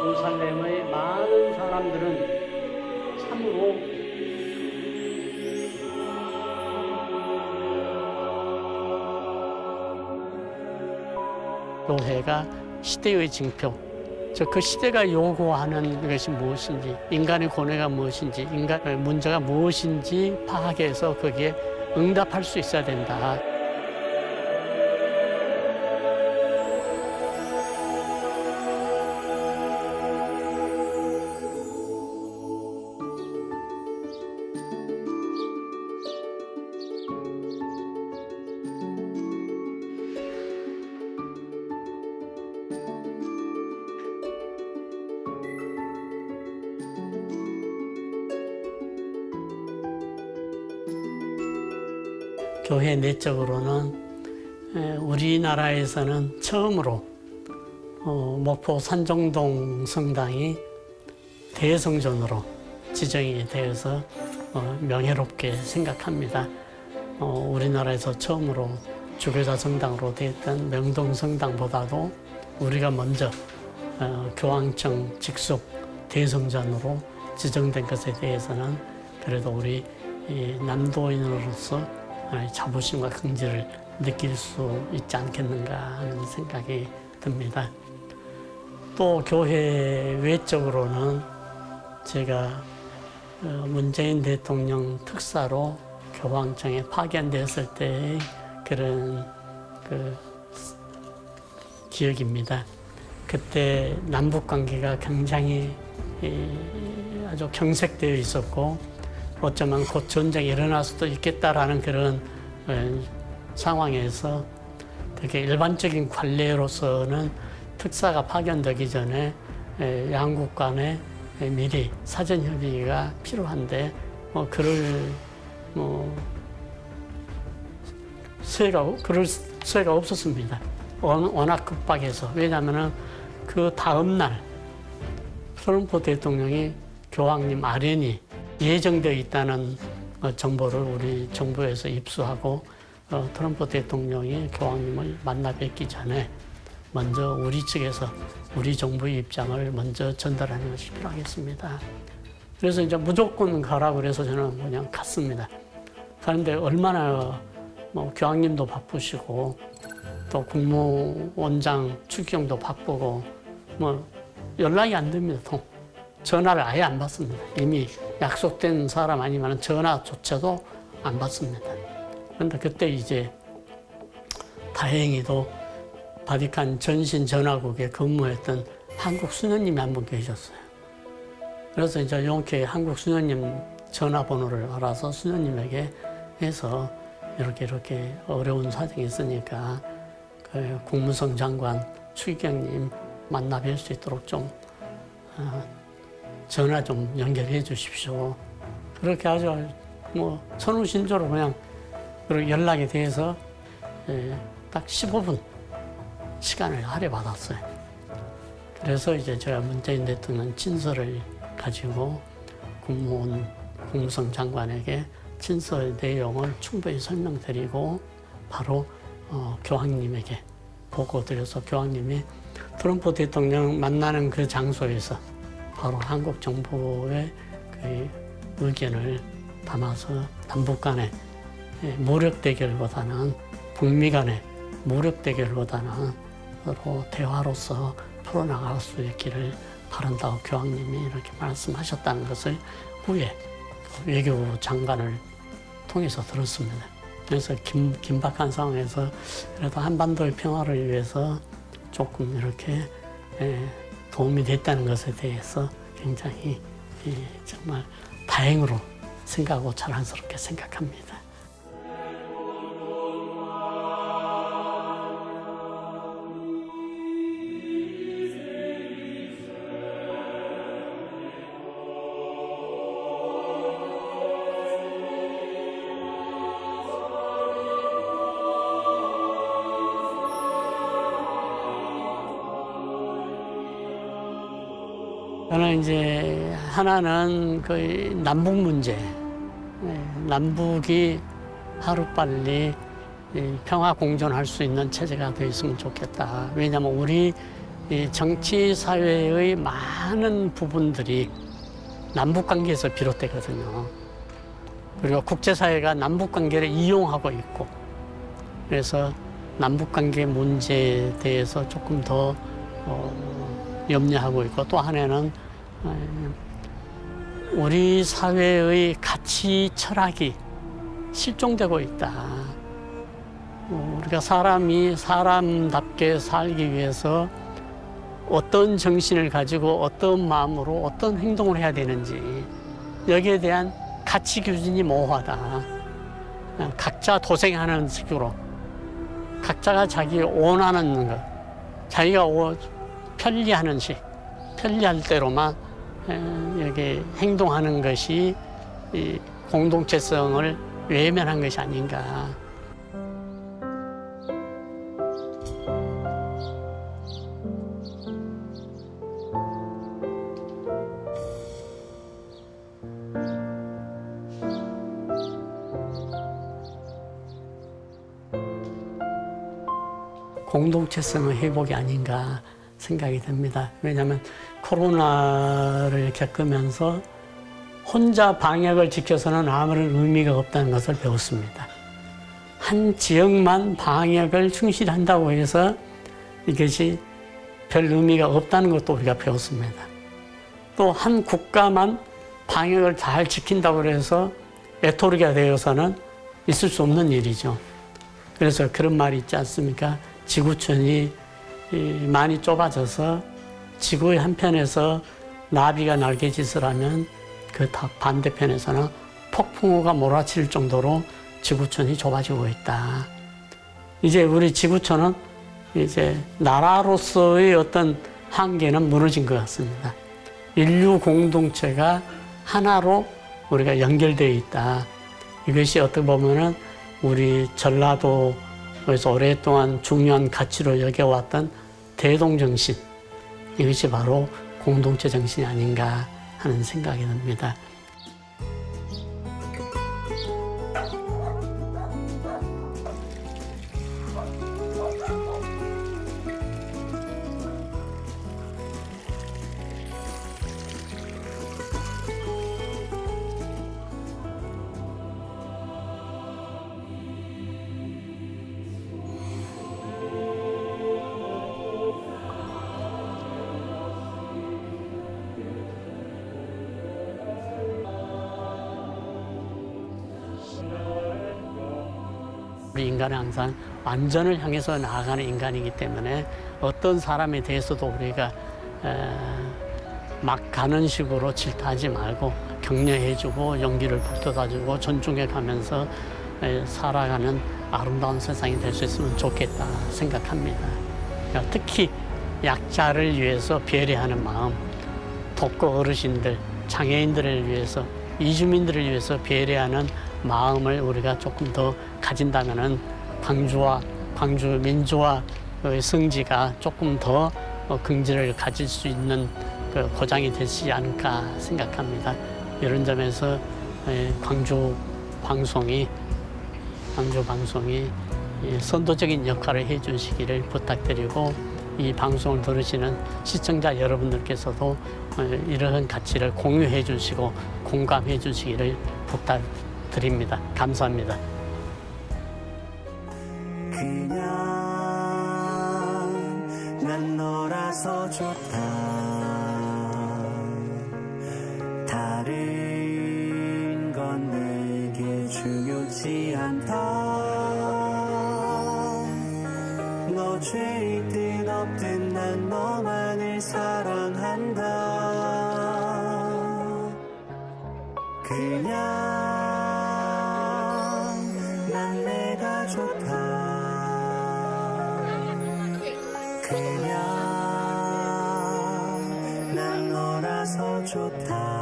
예루살렘의 많은 사람들은 참으로 교회가 시대의 징표, 즉 그 시대가 요구하는 것이 무엇인지, 인간의 고뇌가 무엇인지, 인간의 문제가 무엇인지 파악해서 거기에 응답할 수 있어야 된다. 교회 내적으로는 우리나라에서는 처음으로 목포 산정동 성당이 대성전으로 지정이 되어서 명예롭게 생각합니다. 우리나라에서 처음으로 주교자 성당으로 되었던 명동 성당보다도 우리가 먼저 교황청 직속 대성전으로 지정된 것에 대해서는 그래도 우리 남도인으로서 자부심과 긍지를 느낄 수 있지 않겠는가 하는 생각이 듭니다. 또 교회 외적으로는 제가 문재인 대통령 특사로 교황청에 파견되었을 때의 그런 기억입니다. 그때 남북 관계가 굉장히 아주 경색되어 있었고 어쩌면 곧 전쟁이 일어날 수도 있겠다라는 그런 상황에서 되게 일반적인 관례로서는 특사가 파견되기 전에 양국 간에 미리 사전 협의가 필요한데 그럴 수혜가 없었습니다. 워낙 급박해서. 왜냐하면 그 다음 날 트럼프 대통령이 교황님 아련이 예정되어 있다는 정보를 우리 정부에서 입수하고 트럼프 대통령이 교황님을 만나 뵙기 전에 먼저 우리 측에서 우리 정부의 입장을 먼저 전달하는 것이 필요하겠습니다. 그래서 이제 무조건 가라고 그래서 저는 그냥 갔습니다. 그런데 얼마나 교황님도 바쁘시고 또 국무원장 추경도 바쁘고 연락이 안 됩니다. 전화를 아예 안 받습니다. 이미 약속된 사람 아니면 전화조차도 안 받습니다. 그런데 그때 이제 다행히도 바티칸 전신 전화국에 근무했던 한국 수녀님이 한 분 계셨어요. 그래서 이제 이렇게 한국 수녀님 전화번호를 알아서 수녀님에게 해서 이렇게 어려운 사정이 있으니까 그 국무성 장관 추기경님 만나 뵐 수 있도록 좀 전화 좀 연결해 주십시오. 그렇게 아주 선후신조로 그냥 연락이 돼서 딱 15분 시간을 할애받았어요. 그래서 이제 제가 문재인 대통령 친서를 가지고 국무성 장관에게 친서의 내용을 충분히 설명드리고 바로 교황님에게 보고드려서 교황님이 트럼프 대통령 만나는 그 장소에서 바로 한국 정부의 그 의견을 담아서 남북 간의 무력 대결보다는 북미 간의 무력 대결보다는 서로 대화로서 풀어나갈 수 있기를 바란다고 교황님이 이렇게 말씀하셨다는 것을 후에 외교부 장관을 통해서 들었습니다. 그래서 긴박한 상황에서 그래도 한반도의 평화를 위해서 조금 이렇게 도움이 됐다는 것에 대해서 굉장히 정말 다행으로 생각하고 자랑스럽게 생각합니다. 저는 이제 하나는 그 남북 문제, 남북이 하루빨리 평화 공존할 수 있는 체제가 되어 있으면 좋겠다. 왜냐하면 우리 이 정치 사회의 많은 부분들이 남북관계에서 비롯되거든요. 그리고 국제사회가 남북관계를 이용하고 있고, 그래서 남북관계 문제에 대해서 조금 더 염려하고 있고, 또 하나는 우리 사회의 가치 철학이 실종되고 있다. 우리가 사람이 사람답게 살기 위해서 어떤 정신을 가지고 어떤 마음으로 어떤 행동을 해야 되는지, 여기에 대한 가치 기준이 모호하다. 각자 도생하는 식으로, 각자가 자기 원하는 것, 자기가 편리하는 식, 편리할 대로만 여기 행동하는 것이 이 공동체성을 외면한 것이 아닌가. 공동체성의 회복이 아닌가 생각이 듭니다. 왜냐하면 코로나를 겪으면서 혼자 방역을 지켜서는 아무런 의미가 없다는 것을 배웠습니다. 한 지역만 방역을 충실히 한다고 해서 이것이 별 의미가 없다는 것도 우리가 배웠습니다. 또 한 국가만 방역을 잘 지킨다고 해서 애토리가 되어서는 있을 수 없는 일이죠. 그래서 그런 말이 있지 않습니까? 지구촌이 많이 좁아져서 지구의 한편에서 나비가 날개짓을 하면 그 반대편에서는 폭풍우가 몰아칠 정도로 지구촌이 좁아지고 있다. 이제 우리 지구촌은 이제 나라로서의 어떤 한계는 무너진 것 같습니다. 인류 공동체가 하나로 우리가 연결되어 있다. 이것이 어떻게 보면은 우리 전라도에서 오랫동안 중요한 가치로 여겨왔던 대동정신, 이것이 바로 공동체 정신이 아닌가 하는 생각이 듭니다. 우리 인간은 항상 완전을 향해서 나아가는 인간이기 때문에 어떤 사람에 대해서도 우리가 막 가는 식으로 질타하지 말고 격려해주고 용기를 북돋아주고 존중해가면서 살아가는 아름다운 세상이 될 수 있으면 좋겠다 생각합니다. 그러니까 특히 약자를 위해서 배려하는 마음, 독거 어르신들, 장애인들을 위해서, 이주민들을 위해서 배려하는 마음을 우리가 조금 더 가진다면은 광주 민주화의 성지가 조금 더 긍지를 가질 수 있는 그 보장이 되지 않을까 생각합니다. 이런 점에서 광주 방송이 선도적인 역할을 해주시기를 부탁드리고, 이 방송을 들으시는 시청자 여러분들께서도 이러한 가치를 공유해 주시고 공감해 주시기를 부탁드립니다. 감사합니다. 그냥 난 너라서 좋다. 다른 건 내게 중요치 않다. 너 죄있든 없든 난 너만을 사랑한다. 그냥 난 내가 좋다. 그냥 난 너라서 좋다.